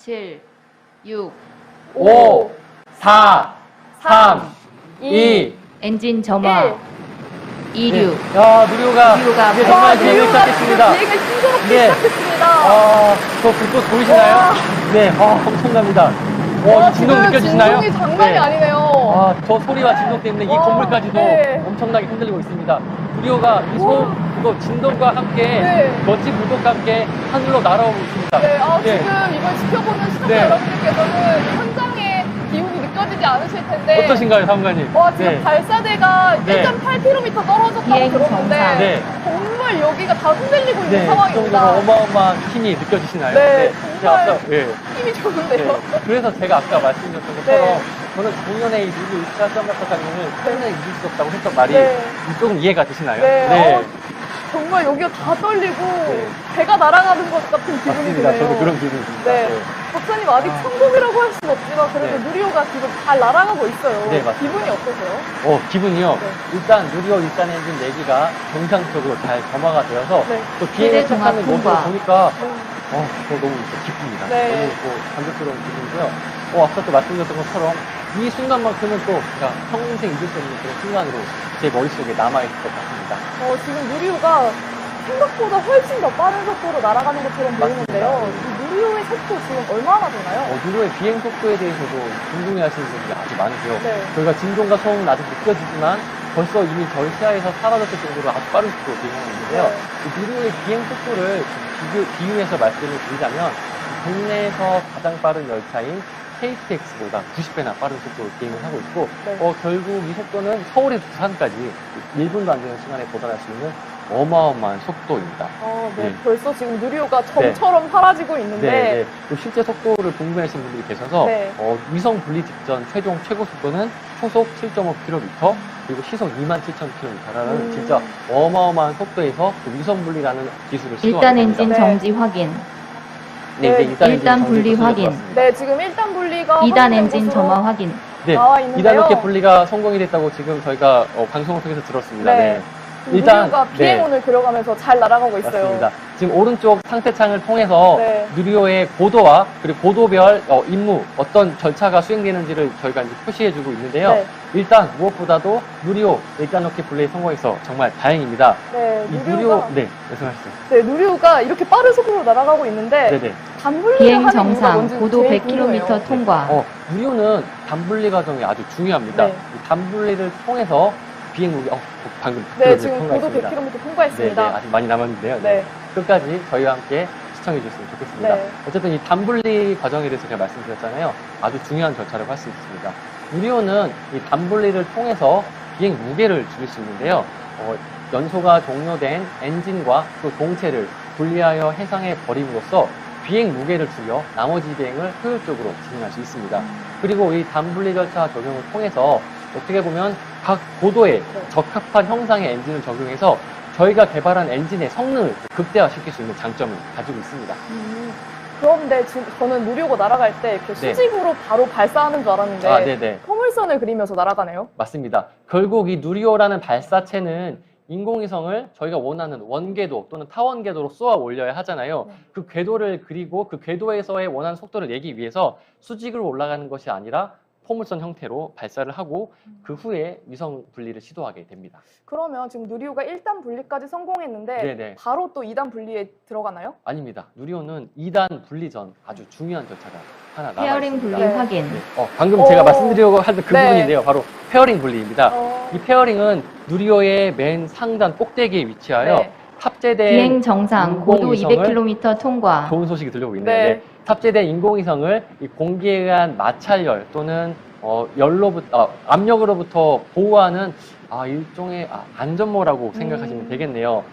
7, 6, 5, 4, 3, 2, 엔진 점화. 1. 26. 야, 누리호가 이제 정말 비행을 시작했습니다. 비행을 신선하게 네. 시작했습니다. 저 불꽃 보이시나요? 와. 네, 엄청납니다. 이 진동 지금 느껴지시나요? 진동이 장난이 네. 아니네요. 저 소리와 진동 때문에 이 와, 건물까지도 네. 엄청나게 흔들리고 있습니다. 누리호가 이 그거 진동과 함께 네. 멋진 불꽃과 함께 하늘로 날아오고 있습니다. 네, 네. 지금 이걸 지켜보는 시청자 네. 여러분들께서는 현장의 기운이 느껴지지 않으실 텐데. 어떠신가요, 사무관님? 지금 네. 발사대가 네. 1.8km 떨어졌다고 비행 들었는데 정상. 네. 정말 여기가 다 흔들리고 있는 네, 그 상황입니다. 정도로 어마어마한 힘이 느껴지시나요? 네, 제가 정말 아까, 네. 힘이 좋은데요. 네. 그래서 제가 아까 말씀드렸던 것처럼 네. 저는 작년에 이 누리 2차 시험 박사장님을 평생 잊을 수 없다고 했던 말이 네. 조금 이해가 되시나요? 네. 정말 여기가 다 떨리고 배가 날아가는 것 같은 기분이 맞습니다. 드네요. 저도 그런 기분입니다. 네. 박사님 아직 천국이라고 할 수는 없지만 그래도 네. 누리호가 지금 잘 날아가고 있어요. 네, 맞습니다. 기분이 어떠세요? 기분이요. 네. 일단 누리호 일단 엔진 4기가 정상적으로 잘 점화가 되어서 네. 또 비행을 최대 시작하는 종합 모습을 통과. 보니까 네. 저 너무 기쁩니다. 네. 너무 감격스러운 기분이고요. 아까 또 말씀드렸던 것처럼 이 순간만큼은 또 제가 평생 잊을 수 없는 그런 순간으로 제 머릿속에 남아있을 것 같습니다. 지금 누리호가 생각보다 훨씬 더 빠른 속도로 날아가는 것처럼 보이는데요. 맞습니다. 이 누리호의 속도 지금 얼마나 되나요? 누리호의 비행 속도에 대해서도 궁금해하시는 분들이 아주 많으세요. 네. 저희가 진동과 소음은 아직 느껴지지만 벌써 이미 저희 시야에서 사라졌을 정도로 아주 빠른 속도로 비행하고 있는데요. 네. 이 누리호의 비행 속도를 비유해서 말씀을 드리자면 국내에서 가장 빠른 열차인 KTX보다 90배나 빠른 속도로 비행을 하고 있고 네. 결국 이 속도는 서울에서 부산까지 1분도 안 되는 시간에 도달할 수 있는 어마어마한 속도입니다. 네. 네. 벌써 지금 누리호가 점처럼 사라지고 있는데 또 실제 속도를 궁금해하시는 분들이 계셔서 네. 위성 분리 직전 최고 속도는 초속 7.5km 그리고 시속 27,000km라는 진짜 어마어마한 속도에서 그 위성 분리라는 기술을 시도하게 일단 됩니다. 엔진 네. 정지 확인. 네, 이제 일단 분리 확인. 네, 지금 1단 분리가 2단 확인된 엔진 곳으로 점화 확인. 네, 나와 있는데요. 2단 로켓 분리가 성공이 됐다고 지금 저희가 방송을 통해서 들었습니다. 네. 일단 누리호가 비행운을 그려가면서 잘 날아가고 있어요. 맞습니다. 지금 오른쪽 상태창을 통해서 네. 누리호의 고도와 그리고 고도별 임무 어떤 절차가 수행되는지를 저희가 이제 표시해주고 있는데요. 네. 일단 무엇보다도 누리호 일단 로켓 분리에 성공해서 정말 다행입니다. 네, 이 누리호가, 말씀하시죠. 네, 누리호가 이렇게 빠른 속도로 날아가고 있는데 네네. 단분리를 비행 하는 이유가 정상. 뭔지 고도 제일 100km 궁금해요. 통과. 누리호는 단분리 과정이 아주 중요합니다. 네. 이 단분리를 통해서 비행 무게 방금 네, 100km 지금 고도 통과했습니다. 100km 통과했습니다. 네, 아직 많이 남았는데요. 네. 끝까지 저희와 함께 시청해 주셨으면 좋겠습니다. 네. 어쨌든 이 단분리 과정에 대해서 제가 말씀드렸잖아요. 아주 중요한 절차라고 할 수 있습니다. 누리호는 이 단분리를 통해서 비행 무게를 줄일 수 있는데요. 연소가 종료된 엔진과 또 동체를 분리하여 해상에 버림으로써 비행 무게를 줄여 나머지 비행을 효율적으로 진행할 수 있습니다. 그리고 이 단분리 절차 적용을 통해서 어떻게 보면 각 고도에 적합한 형상의 엔진을 적용해서 저희가 개발한 엔진의 성능을 극대화시킬 수 있는 장점을 가지고 있습니다. 그런데 지금 저는 누리호가 날아갈 때 이렇게 네. 수직으로 바로 발사하는 줄 알았는데 네네. 포물선을 그리면서 날아가네요. 맞습니다. 결국 이 누리호라는 발사체는 인공위성을 저희가 원하는 원궤도 또는 타원궤도로 쏘아 올려야 하잖아요. 네. 그 궤도를 그리고 그 궤도에서의 원하는 속도를 내기 위해서 수직으로 올라가는 것이 아니라 포물선 형태로 발사를 하고 그 후에 위성 분리를 시도하게 됩니다. 그러면 지금 누리호가 1단 분리까지 성공했는데 네네. 바로 또 2단 분리에 들어가나요? 아닙니다. 누리호는 2단 분리 전 아주 중요한 절차가 하나 남아 페어링 있습니다. 분리 네. 확인. 방금 제가 말씀드리려고 하던 그 네. 부분인데요. 바로 페어링 분리입니다. 어, 이 페어링은 누리호의 맨 상단 꼭대기에 위치하여 네. 탑재된 비행 정상. 고도 인공위성을 200km 통과. 좋은 소식이 들려오고 있네요. 네. 네. 탑재된 인공위성을 이 공기에 의한 마찰열 또는 압력으로부터 보호하는 일종의 안전모라고 생각하시면 되겠네요.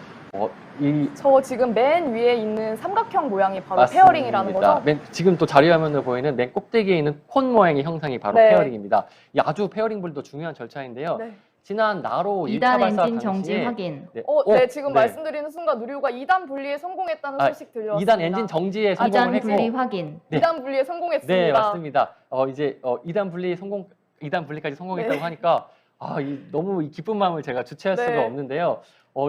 저 지금 맨 위에 있는 삼각형 모양이 바로 맞습니다. 페어링이라는 거죠? 지금 또 자료 화면으로 보이는 맨 꼭대기에 있는 콘 모양의 형상이 바로 네. 페어링입니다. 이 아주 페어링 불도 중요한 절차인데요. 네. 지난 나로 1차 2단 발사 엔진 정지 당시에 확인. 네, 지금 말씀드리는 순간 누리호가 2단 분리에 성공했다는 소식 들려왔습니다. 2단 엔진 정지에 성공을 2단 했고 분리 확인. 네. 2단 분리에 성공했습니다. 네, 맞습니다. 이제 2단 분리까지 성공했다고 네. 하니까 너무 이 기쁜 마음을 제가 주체할 네. 수가 없는데요.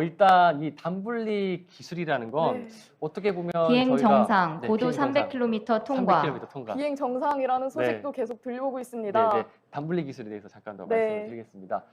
일단 이 단분리 기술이라는 건 네. 어떻게 보면 비행 저희가 정상, 네, 고도 비행 정상, 300km 통과. 300km 통과. 비행 정상이라는 소식도 계속 들려오고 있습니다. 네, 네. 단분리 기술에 대해서 잠깐 더 네. 말씀을 드리겠습니다.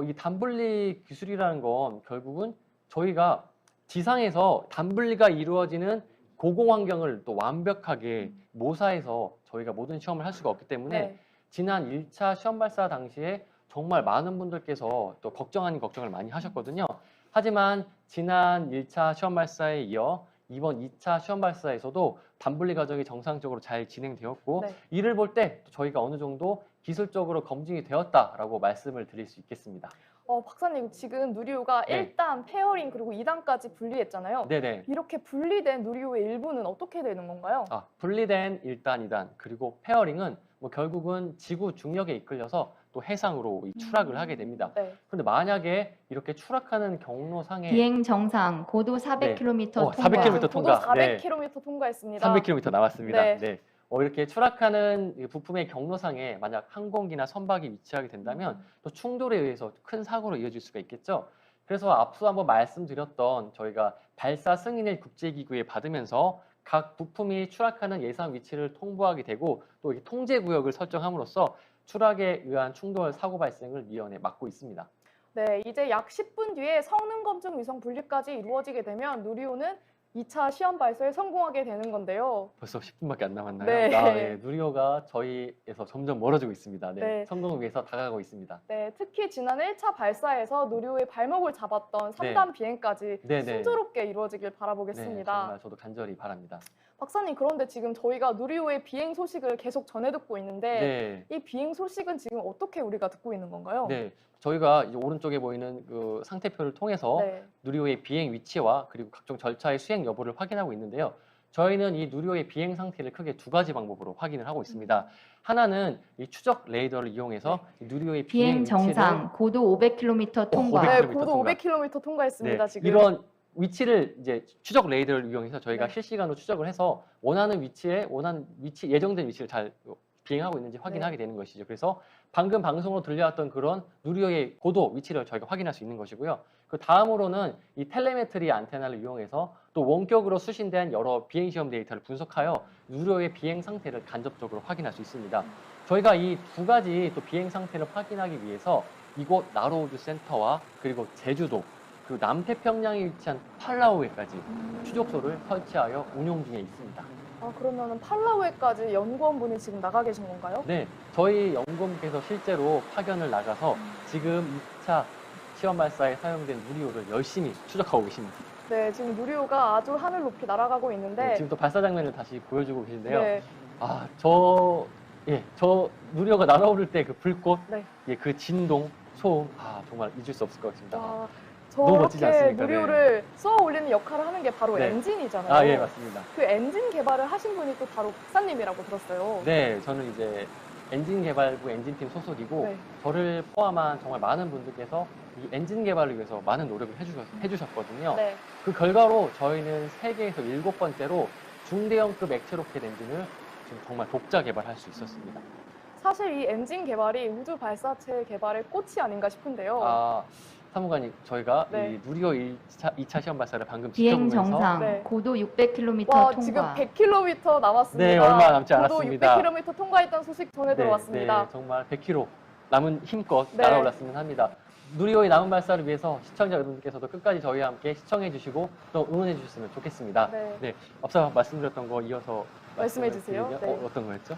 이 단분리 기술이라는 건 결국은 저희가 지상에서 단분리가 이루어지는 고공 환경을 또 완벽하게 모사해서 저희가 모든 시험을 할 수가 없기 때문에 네. 지난 1차 시험 발사 당시에 정말 많은 분들께서 또 걱정 아닌 걱정을 많이 하셨거든요. 하지만 지난 1차 시험 발사에 이어 이번 2차 시험 발사에서도 단분리 과정이 정상적으로 잘 진행되었고 네. 이를 볼 때 저희가 어느 정도 기술적으로 검증이 되었다라고 말씀을 드릴 수 있겠습니다. 박사님, 지금 누리호가 네. 1단, 페어링, 그리고 2단까지 분리했잖아요. 네네. 이렇게 분리된 누리호의 일부는 어떻게 되는 건가요? 분리된 1단, 2단, 그리고 페어링은 뭐 결국은 지구 중력에 이끌려서 또 해상으로 이 추락을 하게 됩니다. 네. 그런데 만약에 이렇게 추락하는 경로상에 비행 정상, 고도 400km 통과. 400km 통과. 고도 네. 400km 통과했습니다. 300km 나왔습니다. 네. 네. 이렇게 추락하는 이 부품의 경로상에 만약 항공기나 선박이 위치하게 된다면 또 충돌에 의해서 큰 사고로 이어질 수가 있겠죠. 그래서 앞서 한번 말씀드렸던 저희가 발사 승인을 국제기구에 받으면서 각 부품이 추락하는 예상 위치를 통보하게 되고 또 이 통제 구역을 설정함으로써 추락에 의한 충돌 사고 발생을 미연에 막고 있습니다. 네, 이제 약 10분 뒤에 성능 검증 위성 분리까지 이루어지게 되면 누리호는 2차 시험 발사에 성공하게 되는 건데요. 벌써 10분밖에 안 남았나요? 네. 네, 누리호가 저희에서 점점 멀어지고 있습니다. 네, 네. 성공을 위해서 다가가고 있습니다. 네, 특히 지난 1차 발사에서 누리호의 발목을 잡았던 3단 비행까지 네, 네. 순조롭게 이루어지길 네, 바라보겠습니다. 정말 저도 간절히 바랍니다. 박사님, 그런데 지금 저희가 누리호의 비행 소식을 계속 전해 듣고 있는데 네. 이 비행 소식은 지금 어떻게 우리가 듣고 있는 건가요? 네, 저희가 이제 오른쪽에 보이는 그 상태표를 통해서 네. 누리호의 비행 위치와 그리고 각종 절차의 수행 여부를 확인하고 있는데요. 저희는 이 누리호의 비행 상태를 크게 두 가지 방법으로 확인을 하고 있습니다. 하나는 이 추적 레이더를 이용해서 이 누리호의 비행 정상, 고도 500km 통과. 500km. 네, 고도 통과. 500km 통과했습니다. 네, 지금. 이런 위치를 이제 추적 레이더를 이용해서 저희가 네. 실시간으로 추적을 해서 원하는 위치에 예정된 위치를 잘 비행하고 있는지 확인하게 되는 것이죠. 그래서 방금 방송으로 들려왔던 그런 누리호의 고도 위치를 저희가 확인할 수 있는 것이고요. 그 다음으로는 이 텔레메트리 안테나를 이용해서 또 원격으로 수신된 여러 비행 시험 데이터를 분석하여 누리호의 비행 상태를 간접적으로 확인할 수 있습니다. 저희가 이 두 가지 또 비행 상태를 확인하기 위해서 이곳 나로우드 센터와 그리고 제주도 그리고 남태평양에 위치한 팔라우에까지 추적소를 설치하여 운용 중에 있습니다. 그러면은 팔라우에까지 연구원분이 지금 나가 계신 건가요? 네, 저희 연구원께서 실제로 파견을 나가서 지금 2차 시험 발사에 사용된 누리호를 열심히 추적하고 계십니다. 네, 지금 누리호가 아주 하늘 높이 날아가고 있는데 네, 지금 또 발사 장면을 다시 보여주고 계신데요. 네, 저 누리호가 날아오를 때 그 불꽃, 네. 그 진동, 소음, 정말 잊을 수 없을 것 같습니다. 와, 너무 멋지지 저렇게 않습니까? 누리호를 쏘아 올리는 역할을 하는 게 바로 네. 엔진이잖아요. 예, 맞습니다. 그 엔진 개발을 하신 분이 또 바로 박사님이라고 들었어요. 네, 저는 이제 엔진 개발부 엔진팀 소속이고 네. 저를 포함한 정말 많은 분들께서 이 엔진 개발을 위해서 많은 노력을 해주셨거든요. 네. 그 결과로 저희는 세계에서 7번째로 중대형급 액체 로켓 엔진을 지금 정말 독자 개발할 수 있었습니다. 사실 이 엔진 개발이 우주 발사체 개발의 꽃이 아닌가 싶은데요. 사무관님, 저희가 네. 이 누리호 2차 시험 발사를 방금 비행 지켜보면서 정상, 네. 고도 600km 와, 통과. 지금 100km 남았습니다. 네, 얼마 남지 고도 않았습니다. 600km 통과했던 소식 전해 들어왔습니다. 네, 정말 100km 남은 힘껏 네. 날아올랐으면 합니다. 누리호의 남은 발사를 위해서 시청자 여러분께서도 끝까지 저희와 함께 시청해 주시고 또 응원해 주셨으면 좋겠습니다. 네. 앞서 말씀드렸던 거 이어서 말씀해 말씀을 주세요. 드리면, 네. 어떤 거였죠?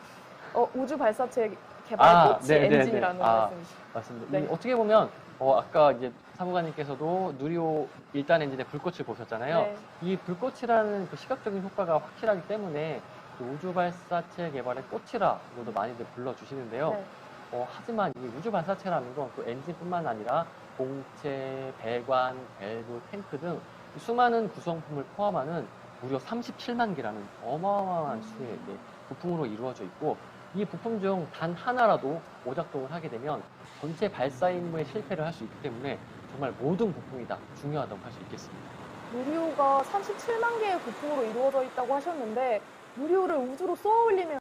우주 발사체 개발의 꽃이 네, 네, 네. 엔진이라는 말씀이시죠. 맞습니다. 네. 어떻게 보면 아까 이제 사무관님께서도 누리호 1단 엔진의 불꽃을 보셨잖아요. 네. 이 불꽃이라는 그 시각적인 효과가 확실하기 때문에 그 우주 발사체 개발의 꽃이라고도 많이들 불러주시는데요. 네. 하지만 이 우주 발사체라는 건 또 엔진뿐만 아니라 공체, 배관, 밸브, 탱크 등 수많은 구성품을 포함하는 무려 37만 개라는 어마어마한 수의 부품으로 이루어져 있고 이 부품 중 단 하나라도 오작동을 하게 되면 전체 발사 임무에 실패를 할 수 있기 때문에 정말 모든 부품이 다 중요하다고 할 수 있겠습니다. 누리호가 37만 개의 부품으로 이루어져 있다고 하셨는데 누리호를 우주로 쏘아 올리면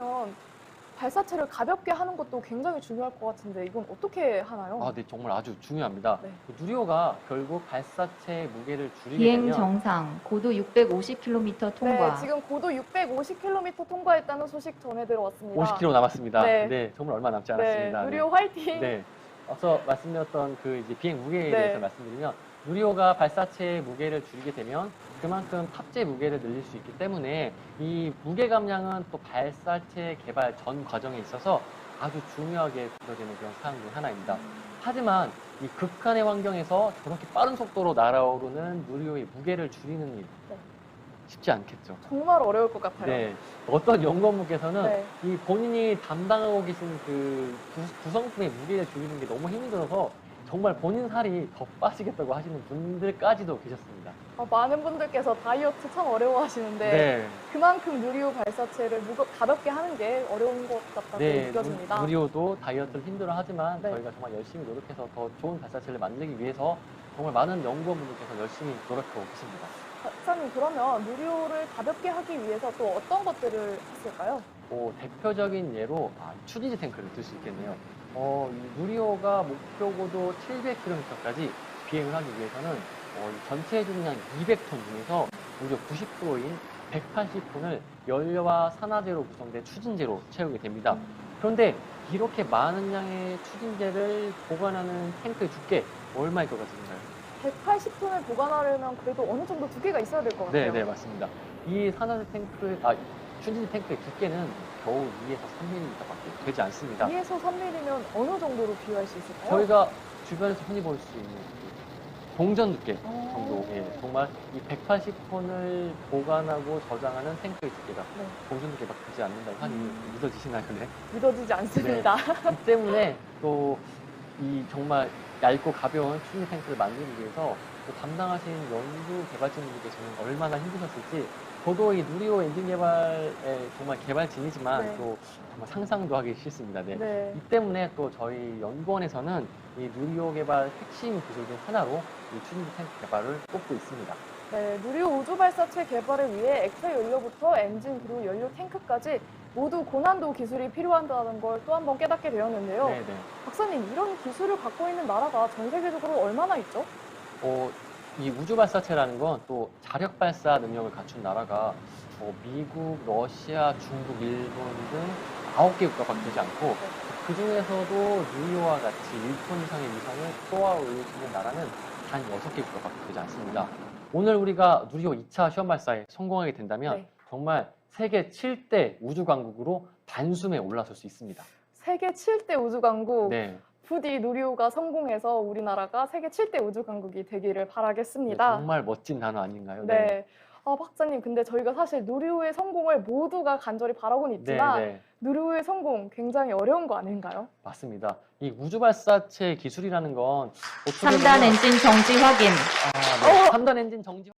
발사체를 가볍게 하는 것도 굉장히 중요할 것 같은데 이건 어떻게 하나요? 네, 정말 아주 중요합니다. 네. 누리호가 결국 발사체의 무게를 줄이게 비행 되면 정상, 고도 650km 통과. 네, 지금 고도 650km 통과했다는 소식 전해 들어왔습니다. 50km 남았습니다. 네. 네, 정말 얼마 남지 네, 않았습니다. 누리호 화이팅! 네. 앞서 말씀드렸던 그 이제 비행 무게에 네. 대해서 말씀드리면 누리호가 발사체의 무게를 줄이게 되면 그만큼 탑재 무게를 늘릴 수 있기 때문에 이 무게 감량은 또 발사체 개발 전 과정에 있어서 아주 중요하게 다뤄지는 그런 사항 중 하나입니다. 하지만 이 극한의 환경에서 저렇게 빠른 속도로 날아오르는 누리호의 무게를 줄이는 일 네. 쉽지 않겠죠. 정말 어려울 것 같아요. 네, 어떤 연구원분께서는 네. 이 본인이 담당하고 계신 그 구성품의 무게를 줄이는 게 너무 힘들어서 정말 본인 살이 더 빠지겠다고 하시는 분들까지도 계셨습니다. 많은 분들께서 다이어트 참 어려워하시는데 네, 그만큼 누리호 발사체를 가볍게 하는 게 어려운 것 같다고 네, 느껴집니다. 누리호도 다이어트를 힘들어하지만 네. 저희가 정말 열심히 노력해서 더 좋은 발사체를 만들기 위해서 정말 많은 연구원분들께서 열심히 노력하고 계십니다. 박사님 그러면 누리호를 가볍게 하기 위해서 또 어떤 것들을 했을까요? 대표적인 예로 추진제 탱크를 들 수 있겠네요. 이 누리호가 목표 고도 700km까지 비행을 하기 위해서는 이 전체 중량 200톤 중에서 무려 90%인 180톤을 연료와 산화제로 구성된 추진제로 채우게 됩니다. 그런데 이렇게 많은 양의 추진제를 보관하는 탱크의 두께 얼마일 것 같은가요? 180톤을 보관하려면 그래도 어느 정도 두께가 있어야 될 것 같아요. 네, 맞습니다. 이 산화제 탱크, 추진제 탱크의 두께는 겨우 2에서 3mm밖에 되지 않습니다. 2에서 3mm면 어느 정도로 비유할 수 있을까요? 저희가 주변에서 흔히 볼 수 있는 그 동전 두께 정도, 정말 이 180톤을 보관하고 저장하는 탱크의 두께가 네. 동전 두께밖에 되지 않는다고 하니 믿어지시나요? 네. 믿어지지 않습니다. 이 때문에 또 이 정말 얇고 가벼운 추진제 탱크를 만들기 위해서 또 담당하신 연구 개발진분들께서는 얼마나 힘드셨을지 저도 이 누리호 엔진 개발의 정말 개발진이지만 네. 또 정말 상상도 하기 싫습니다. 네. 네. 이 때문에 또 저희 연구원에서는 이 누리호 개발 핵심 기술 중 하나로 이 추진제 탱크 개발을 꼽고 있습니다. 네, 누리호 우주 발사체 개발을 위해 액체 연료부터 엔진 그리고 연료 탱크까지 모두 고난도 기술이 필요하다는 걸 또 한 번 깨닫게 되었는데요. 네. 박사님, 이런 기술을 갖고 있는 나라가 전 세계적으로 얼마나 있죠? 이 우주 발사체라는 건 또 자력 발사 능력을 갖춘 나라가 미국, 러시아, 중국, 일본 등 9개 국가밖에 되지 않고 그 중에서도 누리호와 같이 1톤 이상의 위성을 쏘아 올릴 수 있는 나라는 단 6개 국가밖에 되지 않습니다. 오늘 우리가 누리호 2차 시험 발사에 성공하게 된다면 네. 정말 세계 7대 우주 강국으로 단숨에 올라설 수 있습니다. 세계 7대 우주 강국. 네. 부디 누리호가 성공해서 우리나라가 세계 7대 우주 강국이 되기를 네, 바라겠습니다. 정말 멋진 단어 아닌가요? 네. 박사님, 근데 저희가 사실 누리호의 성공을 모두가 간절히 바라고는 있지만 네. 누리호의 성공 굉장히 어려운 거 아닌가요? 맞습니다. 이 우주 발사체 기술이라는 건 어떻게 3단 보면 엔진 정지 확인. 3단 엔진 정지